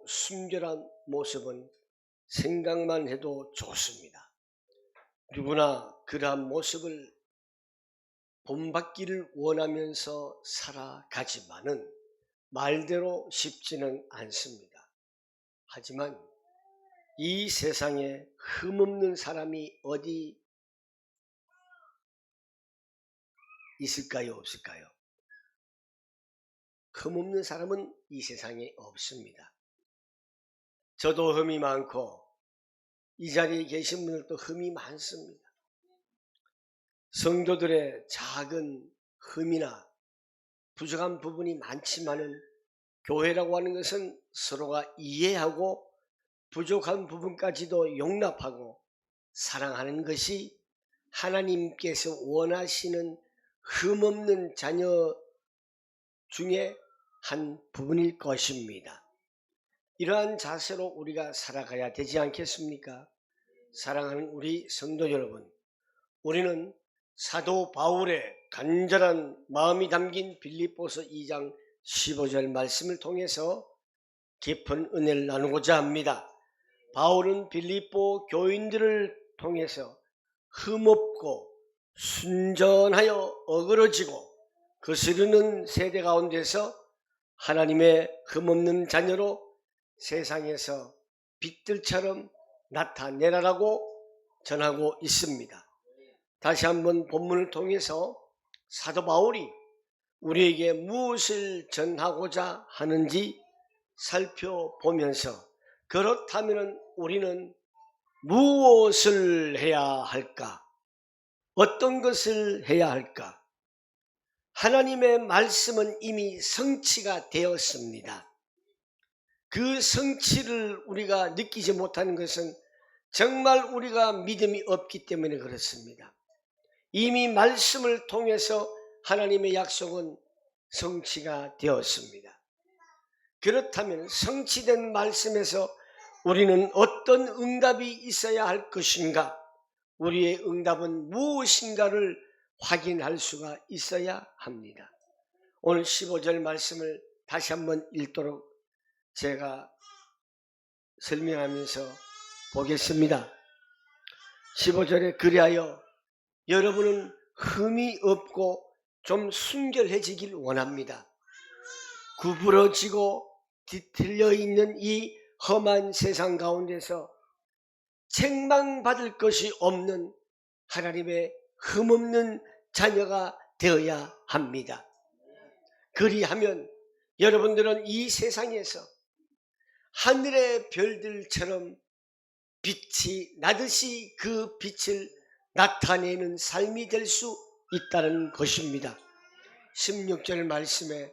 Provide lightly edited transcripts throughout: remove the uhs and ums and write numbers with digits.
순결한 모습은 생각만 해도 좋습니다. 누구나 그러한 모습을 본받기를 원하면서 살아가지만은 말대로 쉽지는 않습니다. 하지만 이 세상에 흠없는 사람이 어디 있을까요? 없을까요? 흠없는 사람은 이 세상에 없습니다. 저도 흠이 많고 이 자리에 계신 분들도 흠이 많습니다. 성도들의 작은 흠이나 부족한 부분이 많지만은 교회라고 하는 것은 서로가 이해하고 부족한 부분까지도 용납하고 사랑하는 것이 하나님께서 원하시는 흠없는 자녀 중에 한 부분일 것입니다. 이러한 자세로 우리가 살아가야 되지 않겠습니까? 사랑하는 우리 성도 여러분, 우리는 사도 바울의 간절한 마음이 담긴 빌립보서 2장 15절 말씀을 통해서 깊은 은혜를 나누고자 합니다. 바울은 빌립보 교인들을 통해서 흠없고 순전하여 어그러지고 거스르는 세대 가운데서 하나님의 흠없는 자녀로 세상에서 빛들처럼 나타내라라고 전하고 있습니다. 다시 한번 본문을 통해서 사도 바울이 우리에게 무엇을 전하고자 하는지 살펴보면서 그렇다면 우리는 무엇을 해야 할까? 어떤 것을 해야 할까? 하나님의 말씀은 이미 성취가 되었습니다. 그 성취를 우리가 느끼지 못하는 것은 정말 우리가 믿음이 없기 때문에 그렇습니다. 이미 말씀을 통해서 하나님의 약속은 성취가 되었습니다. 그렇다면 성취된 말씀에서 우리는 어떤 응답이 있어야 할 것인가? 우리의 응답은 무엇인가를 확인할 수가 있어야 합니다. 오늘 15절 말씀을 다시 한번 읽도록 제가 설명하면서 보겠습니다. 15절에 그리하여 여러분은 흠이 없고 좀 순결해지길 원합니다. 구부러지고 뒤틀려 있는 이 험한 세상 가운데서 책망받을 것이 없는 하나님의 흠없는 자녀가 되어야 합니다. 그리하면 여러분들은 이 세상에서 하늘의 별들처럼 빛이 나듯이 그 빛을 나타내는 삶이 될 수 있다는 것입니다. 16절 말씀에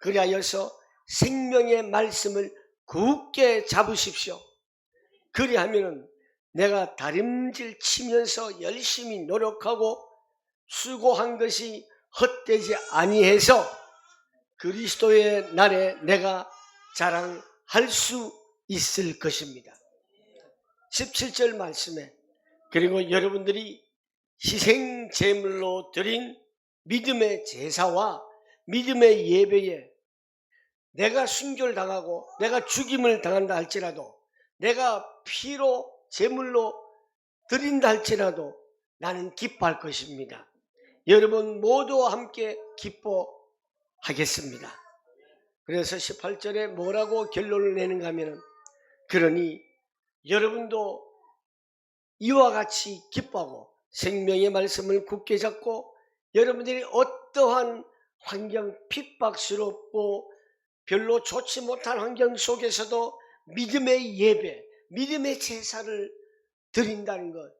그리하여서 생명의 말씀을 굳게 잡으십시오. 그리하면 내가 다림질 치면서 열심히 노력하고 수고한 것이 헛되지 아니해서 그리스도의 날에 내가 자랑할 수 있을 것입니다. 17절 말씀에 그리고 여러분들이 희생 제물로 드린 믿음의 제사와 믿음의 예배에 내가 순결당하고 내가 죽임을 당한다 할지라도 내가 피로 제물로 드린다 할지라도 나는 기뻐할 것입니다. 여러분 모두와 함께 기뻐하겠습니다. 그래서 18절에 뭐라고 결론을 내는가 하면 그러니 여러분도 이와 같이 기뻐하고 생명의 말씀을 굳게 잡고 여러분들이 어떠한 환경 핍박스럽고 별로 좋지 못한 환경 속에서도 믿음의 예배, 믿음의 제사를 드린다는 것,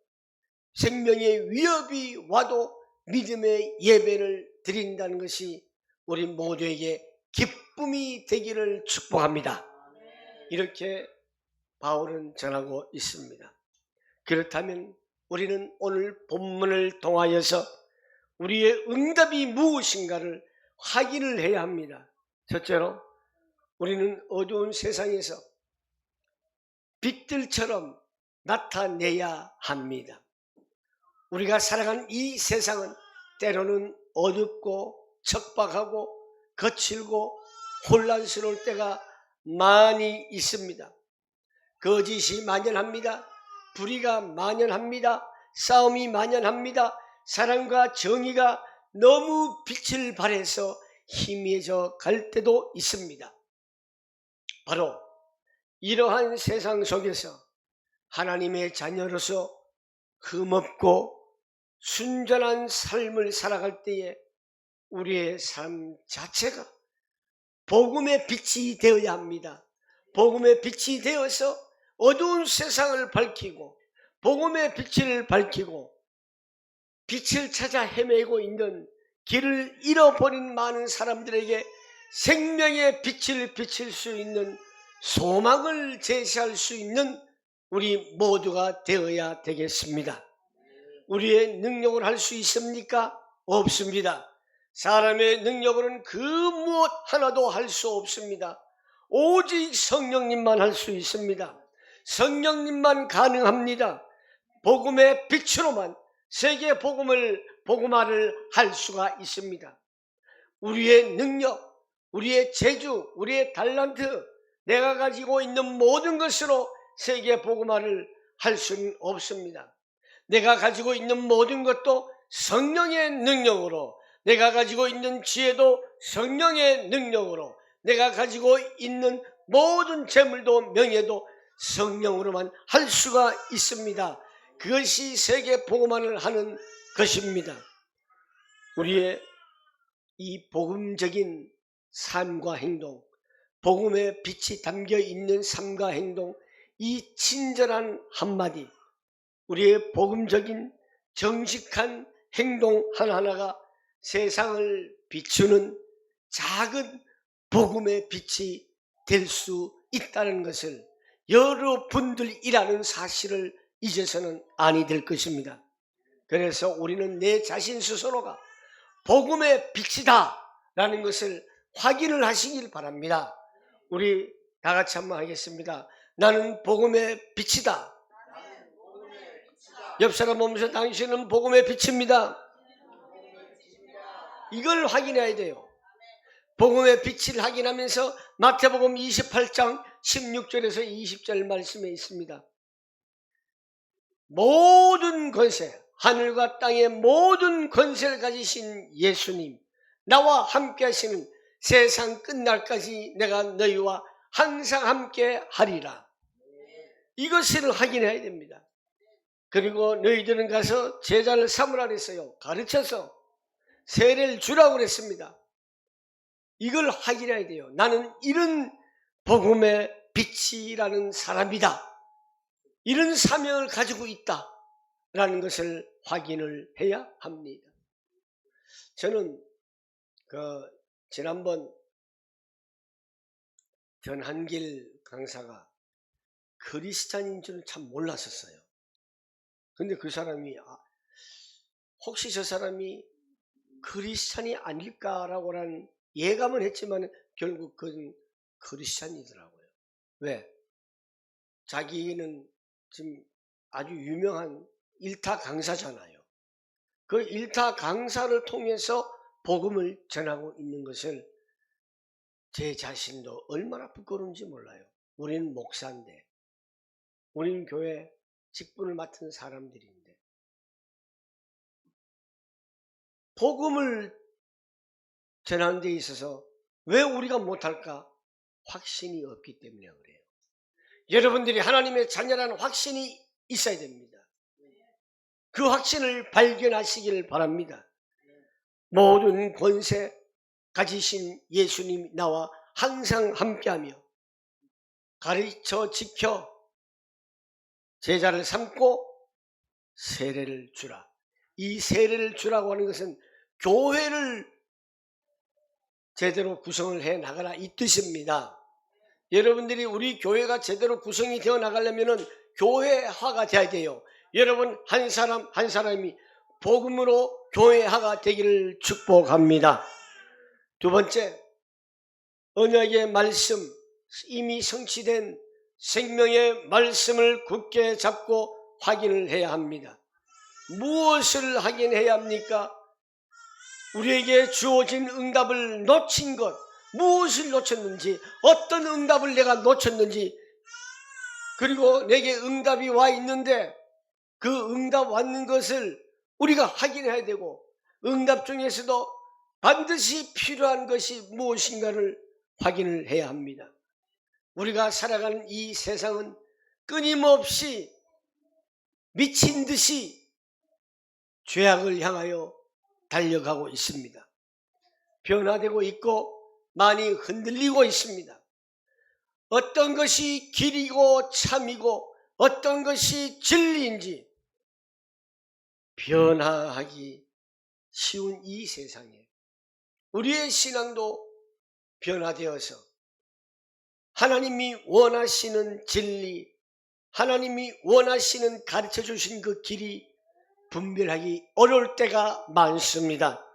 생명의 위협이 와도 믿음의 예배를 드린다는 것이 우리 모두에게 기쁨이 되기를 축복합니다. 이렇게 바울은 전하고 있습니다. 그렇다면 우리는 오늘 본문을 통하여서 우리의 응답이 무엇인가를 확인을 해야 합니다. 첫째로 우리는 어두운 세상에서 빛들처럼 나타내야 합니다. 우리가 살아가는 이 세상은 때로는 어둡고 척박하고 거칠고 혼란스러울 때가 많이 있습니다. 거짓이 만연합니다. 불의가 만연합니다. 싸움이 만연합니다. 사랑과 정의가 너무 빛을 발해서 희미해져 갈 때도 있습니다. 바로 이러한 세상 속에서 하나님의 자녀로서 흠없고 순전한 삶을 살아갈 때에 우리의 삶 자체가 복음의 빛이 되어야 합니다. 복음의 빛이 되어서 어두운 세상을 밝히고 복음의 빛을 밝히고 빛을 찾아 헤매고 있는 길을 잃어버린 많은 사람들에게 생명의 빛을 비칠 수 있는 소망을 제시할 수 있는 우리 모두가 되어야 되겠습니다. 우리의 능력으로 할 수 있습니까? 없습니다. 사람의 능력으로는 그 무엇 하나도 할 수 없습니다. 오직 성령님만 할 수 있습니다. 성령님만 가능합니다. 복음의 빛으로만 세계 복음화를 할 수가 있습니다. 우리의 능력, 우리의 재주, 우리의 달란트, 내가 가지고 있는 모든 것으로 세계 복음화를 할 수는 없습니다. 내가 가지고 있는 모든 것도 성령의 능력으로, 내가 가지고 있는 지혜도 성령의 능력으로, 내가 가지고 있는 모든 재물도 명예도 성령으로만 할 수가 있습니다. 그것이 세계 복음화를 하는 것입니다. 우리의 이 복음적인 삶과 행동, 복음의 빛이 담겨 있는 삶과 행동, 이 친절한 한마디, 우리의 복음적인 정직한 행동 하나하나가 세상을 비추는 작은 복음의 빛이 될 수 있다는 것을 여러분들이라는 사실을 잊어서는 아니 될 것입니다. 그래서 우리는 내 자신 스스로가 복음의 빛이다 라는 것을 확인을 하시길 바랍니다. 우리 다 같이 한번 하겠습니다. 나는 복음의 빛이다. 옆 사람 보면서 당신은 복음의 빛입니다. 이걸 확인해야 돼요. 복음의 빛을 확인하면서 마태복음 28장 16절에서 20절 말씀에 있습니다. 모든 권세, 하늘과 땅의 모든 권세를 가지신 예수님, 나와 함께 하시는 세상 끝날까지 내가 너희와 항상 함께 하리라. 이것을 확인해야 됩니다. 그리고 너희들은 가서 제자를 삼으라 그랬어요. 가르쳐서 세례를 주라고 그랬습니다. 이걸 확인해야 돼요. 나는 이런 복음의 빛이라는 사람이다. 이런 사명을 가지고 있다. 라는 것을 확인을 해야 합니다. 저는 지난번 전한길 강사가 크리스찬인 줄은 참 몰랐었어요. 근데 그 사람이 혹시 저 사람이 크리스찬이 아닐까라고 하는 예감은 했지만 결국 그건 크리스찬이더라고요. 왜? 자기는 지금 아주 유명한 일타 강사잖아요. 그 일타 강사를 통해서 복음을 전하고 있는 것을 제 자신도 얼마나 부끄러운지 몰라요. 우리는 목사인데, 우리는 교회 직분을 맡은 사람들인데 복음을 전하는 데 있어서 왜 우리가 못할까? 확신이 없기 때문에 그래요. 여러분들이 하나님의 자녀라는 확신이 있어야 됩니다. 그 확신을 발견하시길 바랍니다. 모든 권세 가지신 예수님 나와 항상 함께하며 가르쳐 지켜 제자를 삼고 세례를 주라. 이 세례를 주라고 하는 것은 교회를 제대로 구성을 해 나가라 이 뜻입니다. 여러분들이 우리 교회가 제대로 구성이 되어 나가려면 교회화가 돼야 돼요. 여러분 한 사람 한 사람이 복음으로 교회화가 되기를 축복합니다. 두 번째, 언약의 말씀, 이미 성취된 생명의 말씀을 굳게 잡고 확인을 해야 합니다. 무엇을 확인해야 합니까? 우리에게 주어진 응답을 놓친 것, 무엇을 놓쳤는지, 어떤 응답을 내가 놓쳤는지, 그리고 내게 응답이 와 있는데 그 응답 왔는 것을 우리가 확인해야 되고, 응답 중에서도 반드시 필요한 것이 무엇인가를 확인을 해야 합니다. 우리가 살아가는 이 세상은 끊임없이 미친 듯이 죄악을 향하여 달려가고 있습니다. 변화되고 있고 많이 흔들리고 있습니다. 어떤 것이 길이고 참이고 어떤 것이 진리인지 변화하기 쉬운 이 세상에 우리의 신앙도 변화되어서 하나님이 원하시는 진리, 하나님이 원하시는 가르쳐 주신 그 길이 분별하기 어려울 때가 많습니다.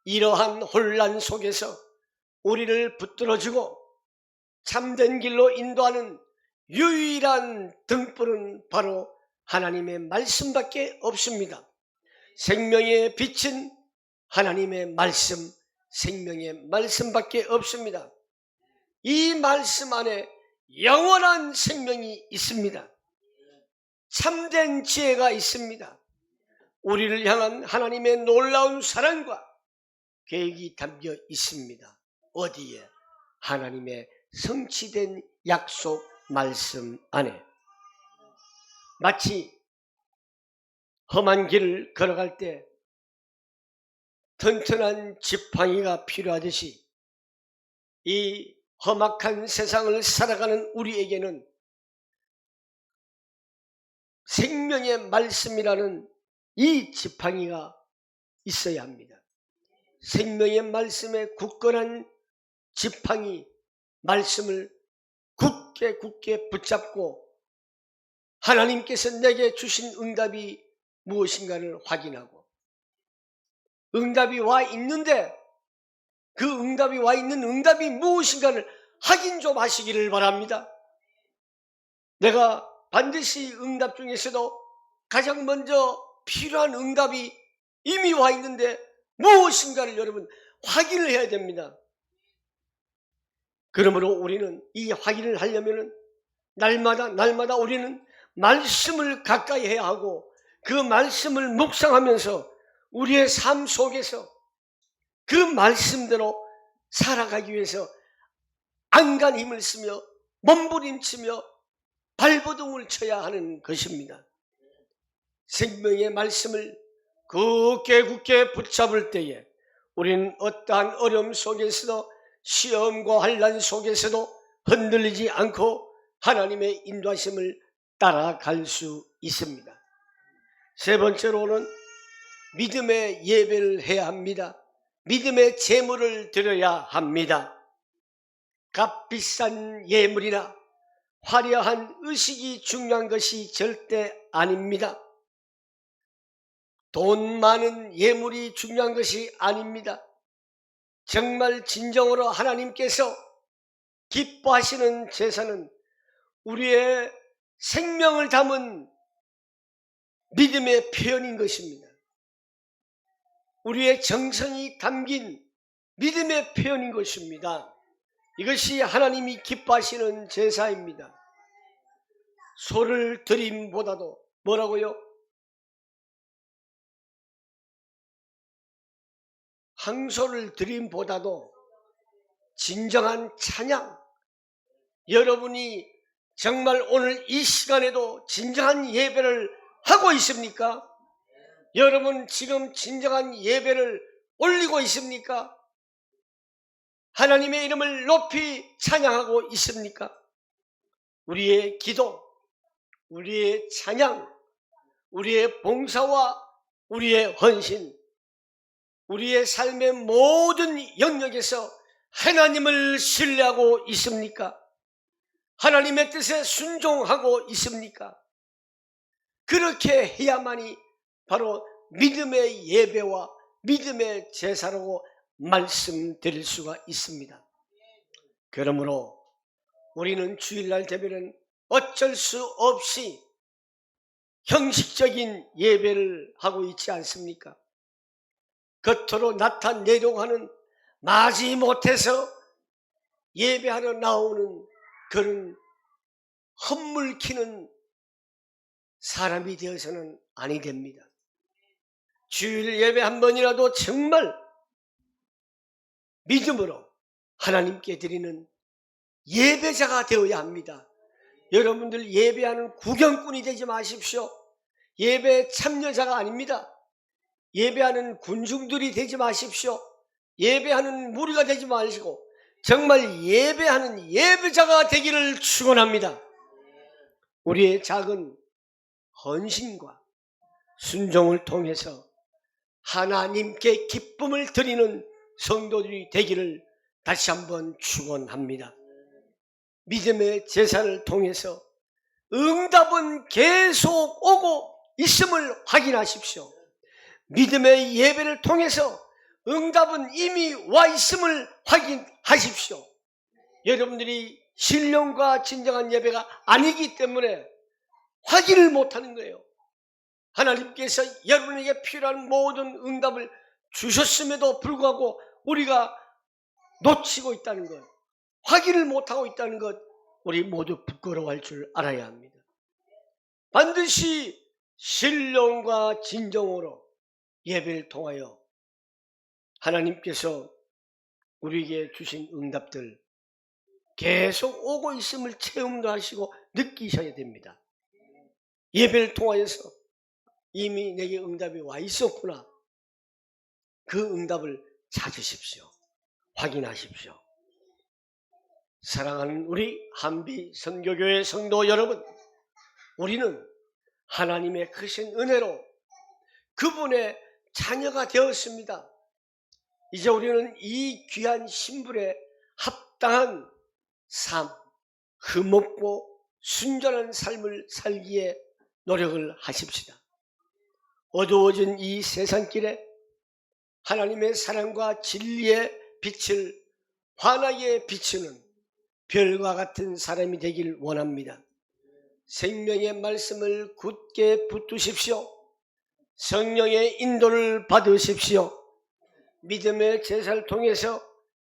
이러한 혼란 속에서 우리를 붙들어주고 참된 길로 인도하는 유일한 등불은 바로 하나님의 말씀밖에 없습니다. 생명의 빛은 하나님의 말씀, 생명의 말씀밖에 없습니다. 이 말씀 안에 영원한 생명이 있습니다. 참된 지혜가 있습니다. 우리를 향한 하나님의 놀라운 사랑과 계획이 담겨 있습니다. 어디에? 하나님의 성취된 약속 말씀 안에. 마치 험한 길을 걸어갈 때 튼튼한 지팡이가 필요하듯이 이 험악한 세상을 살아가는 우리에게는 생명의 말씀이라는 이 지팡이가 있어야 합니다. 생명의 말씀에 굳건한 지팡이, 말씀을 굳게 붙잡고 하나님께서 내게 주신 응답이 무엇인가를 확인하고, 응답이 와 있는데 그 응답이 와 있는 응답이 무엇인가를 확인 좀 하시기를 바랍니다. 내가 반드시 응답 중에서도 가장 먼저 필요한 응답이 이미 와 있는데 무엇인가를 여러분 확인을 해야 됩니다. 그러므로 우리는 이 확인을 하려면 날마다 우리는 말씀을 가까이 해야 하고 그 말씀을 묵상하면서 우리의 삶 속에서 그 말씀대로 살아가기 위해서 안간 힘을 쓰며 몸부림치며 발버둥을 쳐야 하는 것입니다. 생명의 말씀을 굳게 붙잡을 때에 우리는 어떠한 어려움 속에서도 시험과 환난 속에서도 흔들리지 않고 하나님의 인도하심을 따라갈 수 있습니다. 세 번째로는 믿음의 예배를 해야 합니다. 믿음의 제물을 드려야 합니다. 값비싼 예물이나 화려한 의식이 중요한 것이 절대 아닙니다. 돈 많은 예물이 중요한 것이 아닙니다. 정말 진정으로 하나님께서 기뻐하시는 제사는 우리의 생명을 담은 믿음의 표현인 것입니다. 우리의 정성이 담긴 믿음의 표현인 것입니다. 이것이 하나님이 기뻐하시는 제사입니다. 소를 드림보다도 뭐라고요? 항소를 드림보다도 진정한 찬양, 여러분이 정말 오늘 이 시간에도 진정한 예배를 하고 있습니까? 여러분 지금 진정한 예배를 올리고 있습니까? 하나님의 이름을 높이 찬양하고 있습니까? 우리의 기도, 우리의 찬양, 우리의 봉사와 우리의 헌신, 우리의 삶의 모든 영역에서 하나님을 신뢰하고 있습니까? 하나님의 뜻에 순종하고 있습니까? 그렇게 해야만이 바로 믿음의 예배와 믿음의 제사라고 말씀드릴 수가 있습니다. 그러므로 우리는 주일날 되면 어쩔 수 없이 형식적인 예배를 하고 있지 않습니까? 겉으로 나타내려고 하는 마지못해서 예배하러 나오는 그런 헛물키는 사람이 되어서는 아니 됩니다. 주일 예배 한 번이라도 정말 믿음으로 하나님께 드리는 예배자가 되어야 합니다. 여러분들 예배하는 구경꾼이 되지 마십시오. 예배 참여자가 아닙니다. 예배하는 군중들이 되지 마십시오. 예배하는 무리가 되지 마시고 정말 예배하는 예배자가 되기를 축원합니다. 우리의 작은 헌신과 순종을 통해서 하나님께 기쁨을 드리는 성도들이 되기를 다시 한번 축원합니다. 믿음의 제사를 통해서 응답은 계속 오고 있음을 확인하십시오. 믿음의 예배를 통해서 응답은 이미 와 있음을 확인하십시오. 여러분들이 신령과 진정한 예배가 아니기 때문에 확인을 못하는 거예요. 하나님께서 여러분에게 필요한 모든 응답을 주셨음에도 불구하고 우리가 놓치고 있다는 것, 확인을 못하고 있다는 것, 우리 모두 부끄러워할 줄 알아야 합니다. 반드시 신령과 진정으로 예배를 통하여 하나님께서 우리에게 주신 응답들 계속 오고 있음을 체험도 하시고 느끼셔야 됩니다. 예배를 통하여서 이미 내게 응답이 와 있었구나. 그 응답을 찾으십시오. 확인하십시오. 사랑하는 우리 한비 선교교회 성도 여러분, 우리는 하나님의 크신 은혜로 그분의 자녀가 되었습니다. 이제 우리는 이 귀한 신분에 합당한 삶, 흠없고 순전한 삶을 살기에 노력을 하십시다. 어두워진 이 세상길에 하나님의 사랑과 진리의 빛을 환하게 비추는 별과 같은 사람이 되길 원합니다. 생명의 말씀을 굳게 붙드십시오. 성령의 인도를 받으십시오. 믿음의 제사를 통해서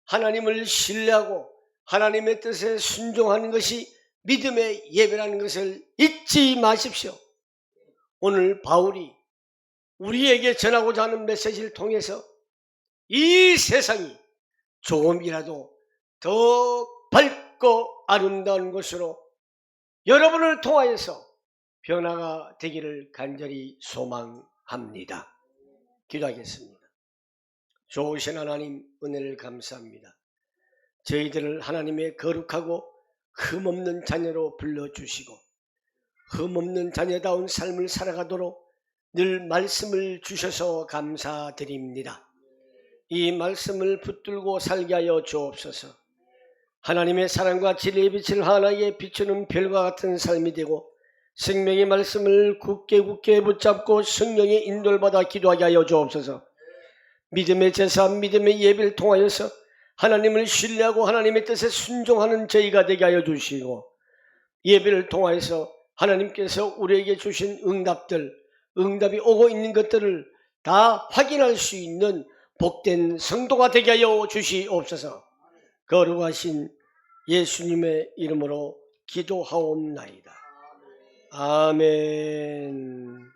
하나님을 신뢰하고 하나님의 뜻에 순종하는 것이 믿음의 예배라는 것을 잊지 마십시오. 오늘 바울이 우리에게 전하고자 하는 메시지를 통해서 이 세상이 조금이라도 더 밝고 아름다운 것으로 여러분을 통하여서 변화가 되기를 간절히 소망합니다. 기도하겠습니다. 좋으신 하나님, 은혜를 감사합니다. 저희들을 하나님의 거룩하고 흠없는 자녀로 불러주시고 흠없는 자녀다운 삶을 살아가도록 늘 말씀을 주셔서 감사드립니다. 이 말씀을 붙들고 살게 하여 주옵소서. 하나님의 사랑과 진리의 빛을 하나에 비추는 별과 같은 삶이 되고 생명의 말씀을 굳게 붙잡고 성령의 인도를 받아 기도하게 하여 주옵소서. 믿음의 제사, 믿음의 예배를 통하여서 하나님을 신뢰하고 하나님의 뜻에 순종하는 저희가 되게 하여 주시고 예배를 통하여서 하나님께서 우리에게 주신 응답이 오고 있는 것들을 다 확인할 수 있는 복된 성도가 되게 하여 주시옵소서. 거룩하신 예수님의 이름으로 기도하옵나이다. 아멘.